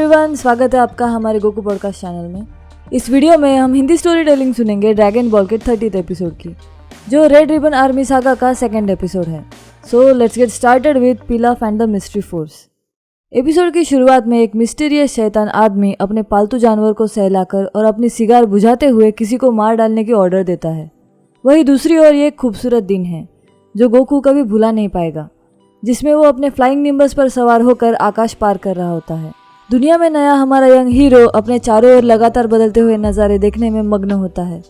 Everyone, स्वागत है आपका हमारे गोकू पॉडकास्ट चैनल में। इस वीडियो में हम हिंदी स्टोरी टेलिंग सुनेंगे ड्रैगन बॉल के 30th एपिसोड की, जो रेड रिबन आर्मी सागा का 2nd एपिसोड है। So let's get started with Pilaf and the mystery force. Episode की शुरुआत में एक मिस्टीरियस शैतान आदमी अपने पालतू जानवर को सहलाकर और अपनी सिगार बुझाते हुए किसी को मार डालने की ऑर्डर देता है। वही दूसरी ओर ये एक खूबसूरत दिन है जो गोकू कभी भुला नहीं पाएगा, जिसमें वो अपने फ्लाइंग निम्बस पर सवार होकर आकाश पार कर रहा होता है। दुनिया में नया हमारा यंग हीरो अपने चारों ओर लगातार बदलते हुए नज़ारे देखने में मग्न होता है,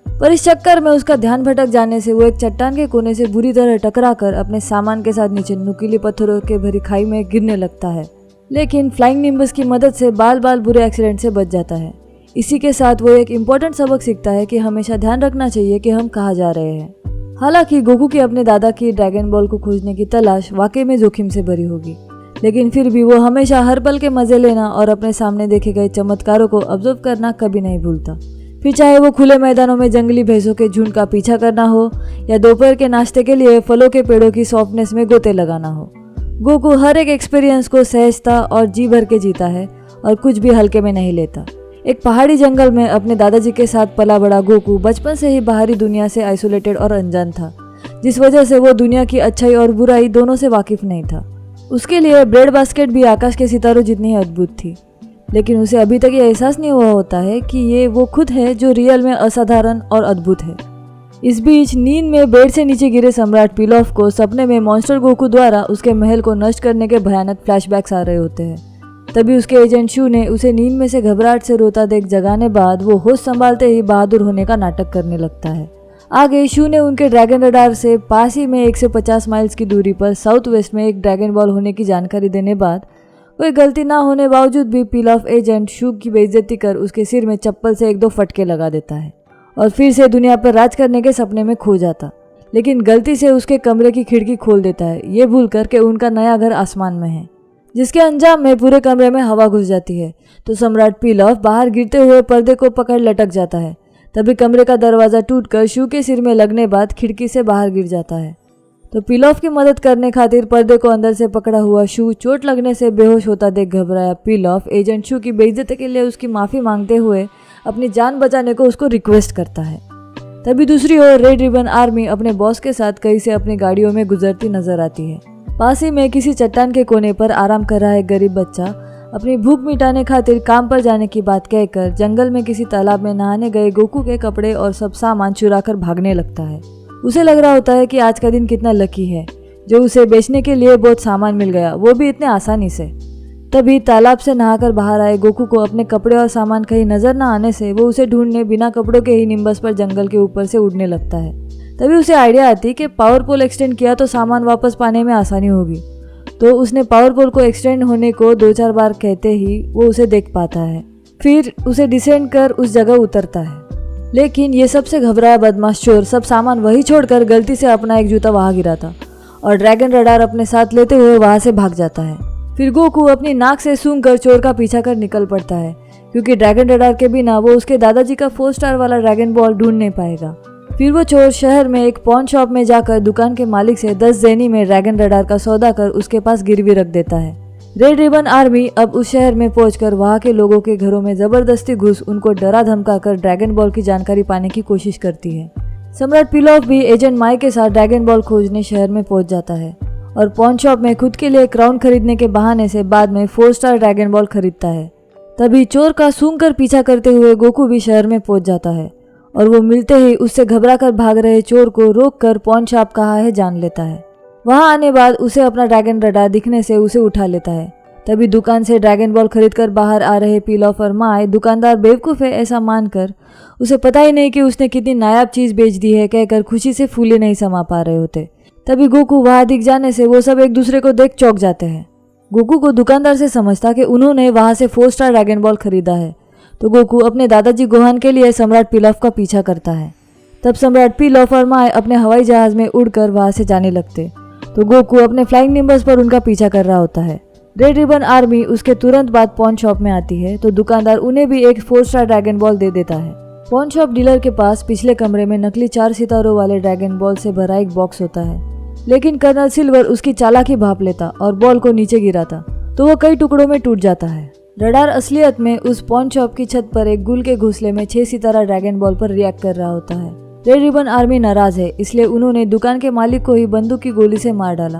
पर इस चक्कर में उसका ध्यान भटक जाने से वो एक चट्टान के कोने से बुरी तरह टकराकर अपने सामान के साथ नीचे नुकीले पत्थरों के भरी खाई में गिरने लगता है। लेकिन फ्लाइंग निम्बस की मदद से बाल बाल बुरे एक्सीडेंट से बच जाता है। इसी के साथ वो एक इम्पोर्टेंट सबक सीखता है कि हमेशा ध्यान रखना चाहिए कि हम कहाँ जा रहे हैं। हालांकि गोकू की अपने दादा की ड्रैगन बॉल को खोजने की तलाश वाकई में जोखिम से भरी होगी, लेकिन फिर भी वो हमेशा हर पल के मजे लेना और अपने सामने देखे गए चमत्कारों को ऑब्जर्व करना कभी नहीं भूलता। फिर चाहे वो खुले मैदानों में जंगली भैंसों के झुंड का पीछा करना हो या दोपहर के नाश्ते के लिए फलों के पेड़ों की सॉफ्टनेस में गोते लगाना हो, गोकू हर एक एक्सपीरियंस को सहजता और जी भर के जीता है और कुछ भी हल्के में नहीं लेता। एक पहाड़ी जंगल में अपने दादाजी के साथ पला बड़ा गोकू बचपन से ही बाहरी दुनिया से आइसोलेटेड और अनजान था, जिस वजह से वो दुनिया की अच्छाई और बुराई दोनों से वाकिफ नहीं था। उसके लिए ब्रेड बास्केट भी आकाश के सितारों जितनी ही अद्भुत थी, लेकिन उसे अभी तक ये एहसास नहीं हुआ होता है कि ये वो खुद है जो रियल में असाधारण और अद्भुत है। इस बीच नींद में बेड से नीचे गिरे सम्राट पिलॉफ को सपने में मॉन्स्टर गोकू द्वारा उसके महल को नष्ट करने के भयानक फ्लैशबैक्स आ रहे होते हैं। तभी उसके एजेंट शू ने उसे नींद में से घबराहट से रोता देख जगाने बाद वो होश संभालते ही बहादुर होने का नाटक करने लगता है। आगे शू ने उनके ड्रैगन रडार से पास ही में 150 माइल्स की दूरी पर साउथ वेस्ट में एक ड्रैगन बॉल होने की जानकारी देने बाद कोई गलती ना होने बावजूद भी पिलॉफ एजेंट शू की बेइज्जती कर उसके सिर में चप्पल से 1-2 फटके लगा देता है और फिर से दुनिया पर राज करने के सपने में खो जाता, लेकिन गलती से उसके कमरे की खिड़की खोल देता है, ये भूल कर कि उनका नया घर आसमान में है, जिसके अंजाम में पूरे कमरे में हवा घुस जाती है। तो सम्राट पिलॉफ बाहर गिरते हुए पर्दे को पकड़ लटक जाता है। तभी कमरे का दरवाज़ा टूटकर शू के सिर में लगने बाद खिड़की से बाहर गिर जाता है। तो पिलॉफ की मदद करने खातिर पर्दे को अंदर से पकड़ा हुआ शू चोट लगने से बेहोश होता देख घबराया पिलॉफ एजेंट शू की बेइज्जती के लिए उसकी माफ़ी मांगते हुए अपनी जान बचाने को उसको रिक्वेस्ट करता है। तभी दूसरी ओर रेड रिबन आर्मी अपने बॉस के साथ कहीं से अपनी गाड़ियों में गुजरती नजर आती है। पास ही में किसी चट्टान के कोने पर आराम कर रहा एक गरीब बच्चा अपनी भूख मिटाने खातिर काम पर जाने की बात कहकर जंगल में किसी तालाब में नहाने गए गोकू के कपड़े और सब सामान चुराकर भागने लगता है। उसे लग रहा होता है कि आज का दिन कितना लकी है जो उसे बेचने के लिए बहुत सामान मिल गया, वो भी इतने आसानी से। तभी तालाब से नहाकर बाहर आए गोकू को अपने कपड़े और सामान कहीं नजर न आने से वो उसे ढूंढने बिना कपड़ों के ही निम्बस पर जंगल के ऊपर से उड़ने लगता है। तभी उसे आइडिया आती कि पावर पोल एक्सटेंड किया तो सामान वापस पाने में आसानी होगी, तो उसने पावर पोल को एक्सटेंड होने को 2-4 बार कहते ही वो उसे देख पाता है। फिर उसे डिसेंड कर उस जगह उतरता है, लेकिन ये सबसे घबराया बदमाश चोर सब सामान वही छोड़कर गलती से अपना एक जूता वहाँ गिरा था और ड्रैगन रडार अपने साथ लेते हुए वहाँ से भाग जाता है। फिर गोकू अपनी नाक से सूंघकर चोर का पीछा कर निकल पड़ता है, क्योंकि ड्रैगन रडार के बिना वो उसके दादाजी का 4 स्टार वाला ड्रैगन बॉल ढूंढ नहीं पाएगा। फिर वो चोर शहर में एक पॉन शॉप में जाकर दुकान के मालिक से 10 ज़ेनी में ड्रैगन रडार का सौदा कर उसके पास गिरवी रख देता है। रेड रिबन आर्मी अब उस शहर में पहुंचकर वहां के लोगों के घरों में जबरदस्ती घुस उनको डरा धमका कर ड्रैगन बॉल की जानकारी पाने की कोशिश करती है। सम्राट पिलॉफ भी एजेंट माई के साथ ड्रैगन बॉल खोजने शहर में पहुंच जाता है और पॉन शॉप में खुद के लिए क्राउन खरीदने के बहाने से बाद में 4 स्टार ड्रैगन बॉल खरीदता है। तभी चोर का सूंघ कर पीछा करते हुए गोकू भी शहर में पहुंच जाता है और वो मिलते ही उससे घबराकर भाग रहे चोर को रोककर पॉन शॉप कहाँ है जान लेता है। वहां आने बाद उसे अपना ड्रैगन रडार दिखने से उसे उठा लेता है। तभी दुकान से ड्रैगन बॉल खरीदकर बाहर आ रहे पिलॉफ और माए दुकानदार बेवकूफ़ है ऐसा मानकर उसे पता ही नहीं कि उसने कितनी नायाब चीज़ बेच दी है कहकर खुशी से फूले नहीं समा पा रहे होते। तभी गोकू वहाँ दिख जाने से वो सब एक दूसरे को देख चौंक जाते हैं। गोकू को दुकानदार से समझता कि उन्होंने वहाँ से 4 स्टार ड्रैगन बॉल खरीदा है, तो गोकू अपने दादाजी गोहान के लिए सम्राट पिलॉफ का पीछा करता है। तब सम्राट पिलॉफ और माए अपने हवाई जहाज में उड़कर वहां से जाने लगते, तो गोकू अपने फ्लाइंग निम्बस पर उनका पीछा कर रहा होता है। रेड रिबन आर्मी उसके तुरंत बाद पॉन शॉप में आती है, तो दुकानदार उन्हें भी एक 4 स्टार ड्रैगन बॉल दे देता है। पॉन शॉप डीलर के पास पिछले कमरे में नकली 4 सितारों वाले ड्रैगन बॉल से भरा एक बॉक्स होता है, लेकिन कर्नल सिल्वर उसकी चालाकी भांप लेता और बॉल को नीचे गिराता, तो वो कई टुकड़ों में टूट जाता है। रडार असलियत में उस पॉन शॉप की छत पर एक गुल के घोंसले में 6 सितारा ड्रैगन बॉल पर रिएक्ट कर रहा होता है। रेड रिबन आर्मी नाराज है, इसलिए उन्होंने दुकान के मालिक को ही बंदूक की गोली से मार डाला।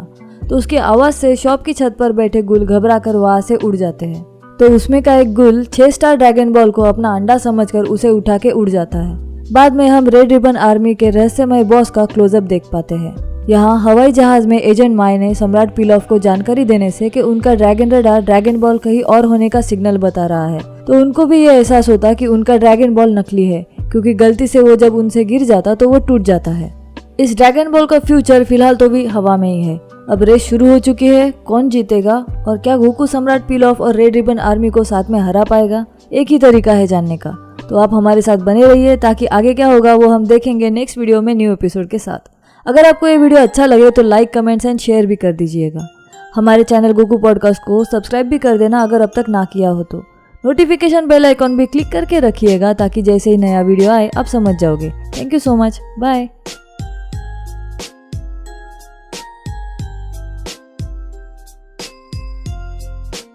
तो उसकी आवाज से शॉप की छत पर बैठे गुल घबराकर वहां से उड़ जाते हैं। तो उसमें का एक गुल 6 स्टार ड्रैगन बॉल को अपना अंडा समझकर उसे उठा के उड़ जाता है। बाद में हम रेड रिबन आर्मी के रहस्यमय बॉस का क्लोजअप देख पाते हैं। यहाँ हवाई जहाज में एजेंट माई ने सम्राट पिलॉफ को जानकारी देने से कि उनका ड्रैगन रडार ड्रैगन बॉल कहीं और होने का सिग्नल बता रहा है, तो उनको भी ये एहसास होता कि उनका ड्रैगन बॉल नकली है, क्योंकि गलती से वो जब उनसे गिर जाता तो वो टूट जाता है। इस ड्रैगन बॉल का फ्यूचर फिलहाल तो भी हवा में ही है। अब रेस शुरू हो चुकी है, कौन जीतेगा और क्या गोकू सम्राट पिलॉफ और रेड रिबन आर्मी को साथ में हरा पाएगा, एक ही तरीका है जानने का। तो आप हमारे साथ बने रहिए ताकि आगे क्या होगा वो हम देखेंगे नेक्स्ट वीडियो में न्यू एपिसोड के साथ। अगर आपको ये वीडियो अच्छा लगे तो लाइक, कमेंट्स एंड शेयर भी कर दीजिएगा। हमारे चैनल गोकू पॉडकास्ट को सब्सक्राइब भी कर देना अगर अब तक ना किया हो तो। नोटिफिकेशन बेल आइकॉन भी क्लिक करके रखिएगा ताकि जैसे ही नया वीडियो आए आप समझ जाओगे। Thank you so much, bye.